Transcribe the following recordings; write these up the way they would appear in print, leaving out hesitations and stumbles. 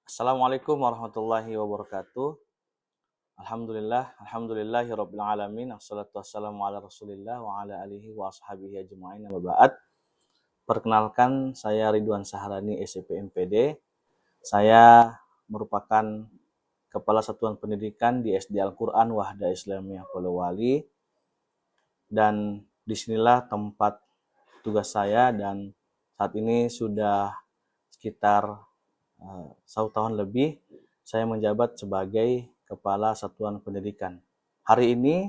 Assalamualaikum warahmatullahi wabarakatuh. Alhamdulillahirabbil alamin. Wassalatu wassalamu ala Rasulillah wa ala alihi wa ashabihi ajmain. Amma ba'd. Perkenalkan, saya Ridwan Saharani, SIP MPD. Saya merupakan Kepala Satuan Pendidikan di SD Al-Quran Wahda Islamiyah Polewali, dan disinilah tempat tugas saya, dan saat ini sudah sekitar 1 tahun lebih saya menjabat sebagai Kepala Satuan Pendidikan. Hari ini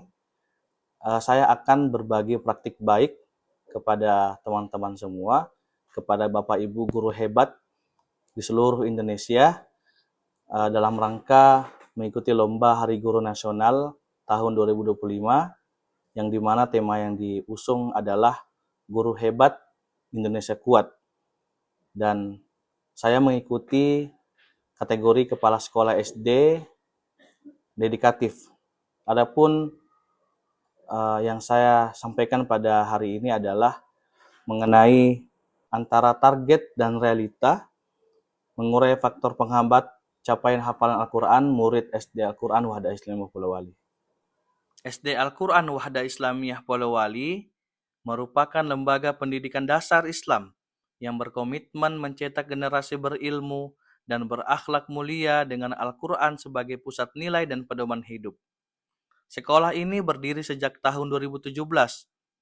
saya akan berbagi praktik baik kepada teman-teman semua, kepada Bapak Ibu guru hebat di seluruh Indonesia dalam rangka mengikuti Lomba Hari Guru Nasional tahun 2025, yang dimana tema yang diusung adalah Guru Hebat Indonesia Kuat. Dan saya mengikuti kategori Kepala Sekolah SD dedikatif. Adapun yang saya sampaikan pada hari ini adalah mengenai antara target dan realita, mengurai faktor penghambat capaian hafalan Al-Quran murid SD Al-Quran Wahda Islamiyah Polewali. SD Al-Quran Wahda Islamiyah Polewali merupakan lembaga pendidikan dasar Islam yang berkomitmen mencetak generasi berilmu dan berakhlak mulia dengan Al-Quran sebagai pusat nilai dan pedoman hidup. Sekolah ini berdiri sejak tahun 2017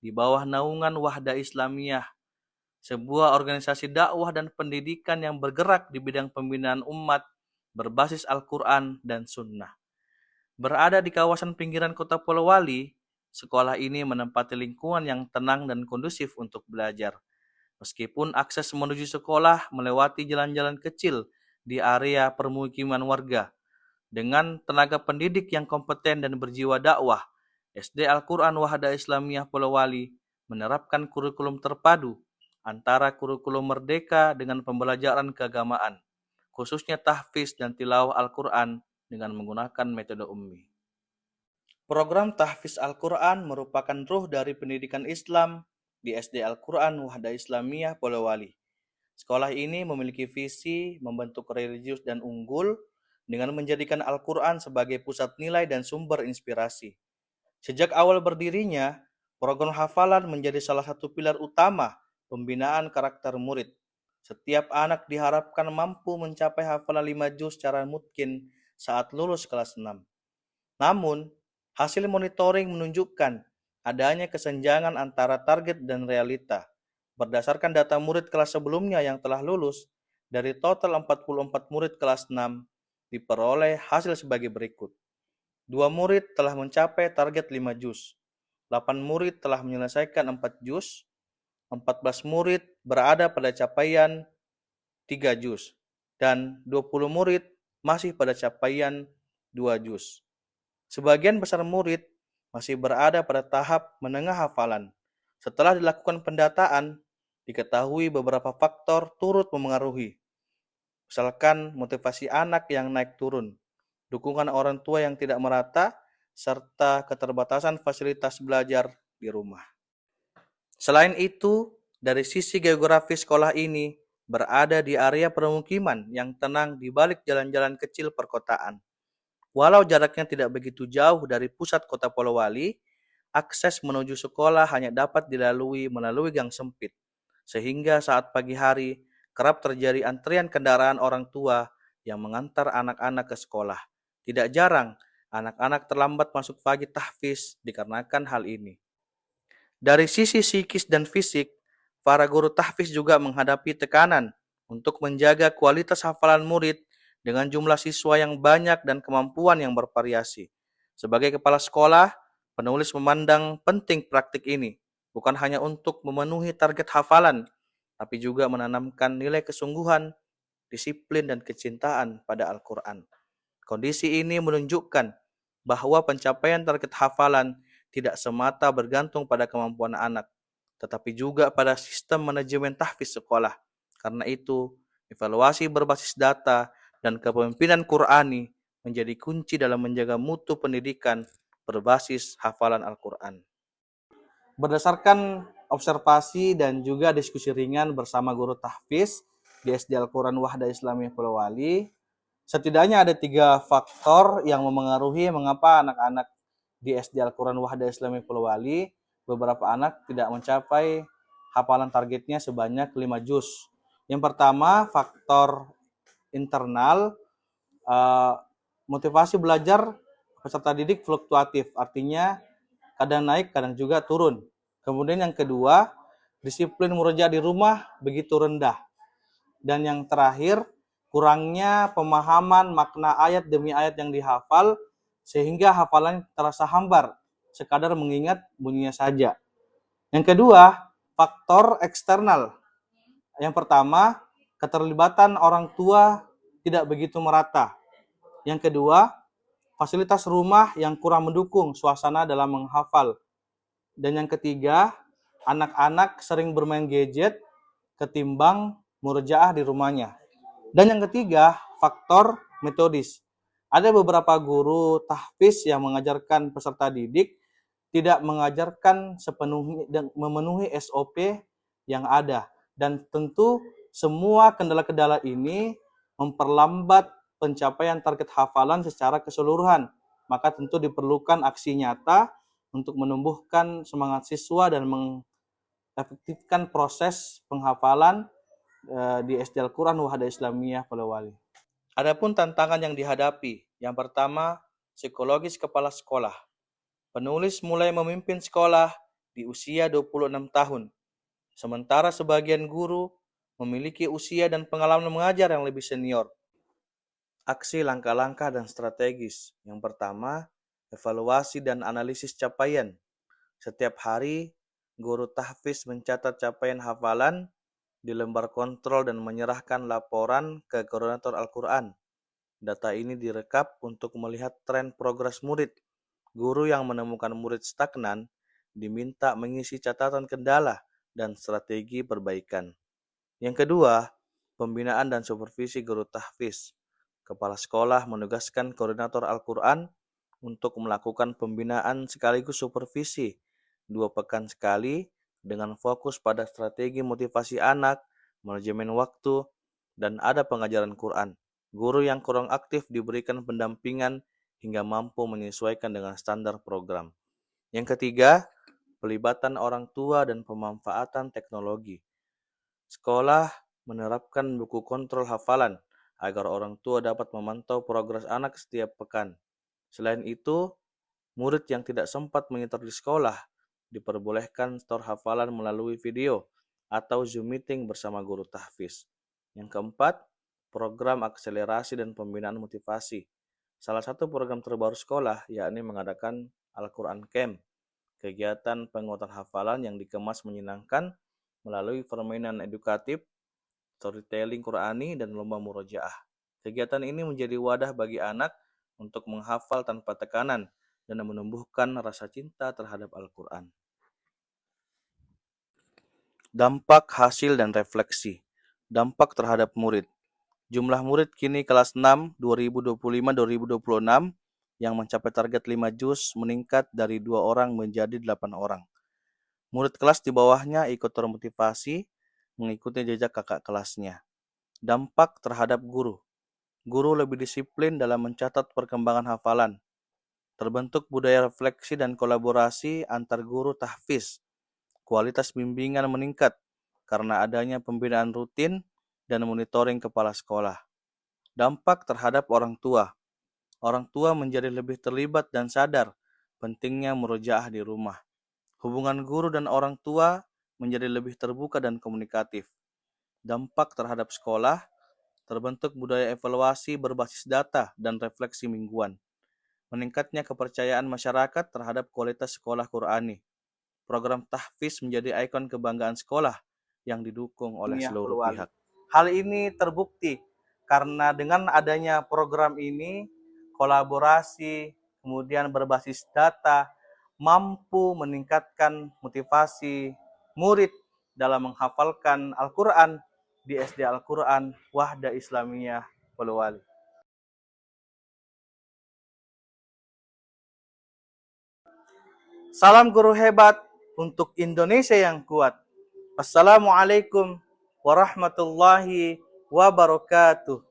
di bawah naungan Wahda Islamiyah, sebuah organisasi dakwah dan pendidikan yang bergerak di bidang pembinaan umat berbasis Al-Quran dan Sunnah. Berada di kawasan pinggiran kota Polewali, sekolah ini menempati lingkungan yang tenang dan kondusif untuk belajar. Meskipun akses menuju sekolah melewati jalan-jalan kecil di area permukiman warga, dengan tenaga pendidik yang kompeten dan berjiwa dakwah, SD Al-Quran Wahda Islamiyah Polewali menerapkan kurikulum terpadu antara kurikulum merdeka dengan pembelajaran keagamaan, khususnya tahfiz dan tilawah Al-Quran dengan menggunakan metode ummi. Program tahfiz Al-Quran merupakan ruh dari pendidikan Islam di SD Al-Quran Wahda Islamiyah Polewali. Sekolah ini memiliki visi membentuk religius dan unggul dengan menjadikan Al-Quran sebagai pusat nilai dan sumber inspirasi. Sejak awal berdirinya, program hafalan menjadi salah satu pilar utama pembinaan karakter murid. Setiap anak diharapkan mampu mencapai hafalan 5 juz secara mungkin saat lulus kelas 6. Namun, hasil monitoring menunjukkan adanya kesenjangan antara target dan realita. Berdasarkan data murid kelas sebelumnya yang telah lulus, dari total 44 murid kelas 6, diperoleh hasil sebagai berikut. 2 murid telah mencapai target 5 juz, 8 murid telah menyelesaikan 4 juz, 14 murid berada pada capaian 3 juz, dan 20 murid masih pada capaian 2 juz. Sebagian besar murid masih berada pada tahap menengah hafalan. Setelah dilakukan pendataan, diketahui beberapa faktor turut memengaruhi. Misalkan motivasi anak yang naik turun, dukungan orang tua yang tidak merata, serta keterbatasan fasilitas belajar di rumah. Selain itu, dari sisi geografis sekolah ini berada di area permukiman yang tenang di balik jalan-jalan kecil perkotaan. Walau jaraknya tidak begitu jauh dari pusat kota Polewali, akses menuju sekolah hanya dapat dilalui melalui gang sempit, sehingga saat pagi hari kerap terjadi antrian kendaraan orang tua yang mengantar anak-anak ke sekolah. Tidak jarang, anak-anak terlambat masuk pagi tahfiz dikarenakan hal ini. Dari sisi psikis dan fisik, para guru tahfiz juga menghadapi tekanan untuk menjaga kualitas hafalan murid dengan jumlah siswa yang banyak dan kemampuan yang bervariasi. Sebagai kepala sekolah, penulis memandang penting praktik ini, bukan hanya untuk memenuhi target hafalan, tapi juga menanamkan nilai kesungguhan, disiplin, dan kecintaan pada Al-Quran. Kondisi ini menunjukkan bahwa pencapaian target hafalan tidak semata bergantung pada kemampuan anak, tetapi juga pada sistem manajemen tahfiz sekolah. Karena itu, evaluasi berbasis data dan kepemimpinan Qur'ani menjadi kunci dalam menjaga mutu pendidikan berbasis hafalan Al-Quran. Berdasarkan observasi dan juga diskusi ringan bersama guru tahfiz di SD Al-Quran Wahda Islamiyah Polewali, Setidaknya ada 3 faktor yang memengaruhi mengapa anak-anak di SD Al-Quran Wahda Islami Polowali, beberapa anak tidak mencapai hafalan targetnya sebanyak 5 juz. Yang pertama, faktor internal, motivasi belajar peserta didik fluktuatif, artinya kadang naik, kadang juga turun. Kemudian yang kedua, disiplin murojaah di rumah begitu rendah. Dan yang terakhir, kurangnya pemahaman makna ayat demi ayat yang dihafal, sehingga hafalan terasa hambar, sekadar mengingat bunyinya saja. Yang kedua, faktor eksternal. Yang pertama, keterlibatan orang tua tidak begitu merata. Yang kedua, fasilitas rumah yang kurang mendukung suasana dalam menghafal. Dan yang ketiga, anak-anak sering bermain gadget ketimbang murojaah di rumahnya. Dan yang ketiga, faktor metodis. Ada beberapa guru tahfiz yang mengajarkan peserta didik tidak mengajarkan sepenuhnya dan memenuhi SOP yang ada. Dan tentu semua kendala-kendala ini memperlambat pencapaian target hafalan secara keseluruhan. Maka tentu diperlukan aksi nyata untuk menumbuhkan semangat siswa dan mengefektifkan proses penghafalan di SD Al-Quran Wahda Islamiyah Polowali. Adapun tantangan yang dihadapi, yang pertama, psikologis kepala sekolah. Penulis mulai memimpin sekolah di usia 26 tahun, sementara sebagian guru memiliki usia dan pengalaman mengajar yang lebih senior. Aksi langkah-langkah dan strategis. Yang pertama, evaluasi dan analisis capaian. Setiap hari, guru tahfiz mencatat capaian hafalan di lembar kontrol dan menyerahkan laporan ke koordinator Al-Quran. Data ini direkap untuk melihat tren progres murid. Guru yang menemukan murid stagnan diminta mengisi catatan kendala dan strategi perbaikan. Yang kedua, pembinaan dan supervisi guru tahfiz. Kepala sekolah menugaskan koordinator Al-Quran untuk melakukan pembinaan sekaligus supervisi 2 pekan sekali dengan fokus pada strategi motivasi anak, manajemen waktu, dan ada pengajaran Quran. Guru yang kurang aktif diberikan pendampingan hingga mampu menyesuaikan dengan standar program. Yang ketiga, pelibatan orang tua dan pemanfaatan teknologi. Sekolah menerapkan buku kontrol hafalan agar orang tua dapat memantau progres anak setiap pekan. Selain itu, murid yang tidak sempat menyetor di sekolah diperbolehkan setor hafalan melalui video atau Zoom meeting bersama guru tahfiz. Yang keempat, program akselerasi dan pembinaan motivasi. Salah satu program terbaru sekolah yakni mengadakan Al-Quran Camp, kegiatan penguatan hafalan yang dikemas menyenangkan melalui permainan edukatif, storytelling Qurani, dan lomba murojaah. Kegiatan ini menjadi wadah bagi anak untuk menghafal tanpa tekanan dan menumbuhkan rasa cinta terhadap Al-Quran. Dampak, hasil, dan refleksi. Dampak terhadap murid. Jumlah murid kini kelas 6 2025-2026 yang mencapai target 5 juz meningkat dari 2 orang menjadi 8 orang. Murid kelas di bawahnya ikut termotivasi mengikuti jejak kakak kelasnya. Dampak terhadap guru. Guru lebih disiplin dalam mencatat perkembangan hafalan. Terbentuk budaya refleksi dan kolaborasi antar guru tahfiz. Kualitas bimbingan meningkat karena adanya pembinaan rutin dan monitoring kepala sekolah. Dampak terhadap orang tua. Orang tua menjadi lebih terlibat dan sadar pentingnya murojaah di rumah. Hubungan guru dan orang tua menjadi lebih terbuka dan komunikatif. Dampak terhadap sekolah, terbentuk budaya evaluasi berbasis data dan refleksi mingguan. Meningkatnya kepercayaan masyarakat terhadap kualitas sekolah Qurani. Program tahfiz menjadi ikon kebanggaan sekolah yang didukung oleh seluruh pihak. Hal ini terbukti karena dengan adanya program ini, kolaborasi, kemudian berbasis data, mampu meningkatkan motivasi murid dalam menghafalkan Al-Quran di SD Al-Quran Wahda Islamiyah Polowali. Salam guru hebat untuk Indonesia yang kuat. Assalamualaikum warahmatullahi wabarakatuh.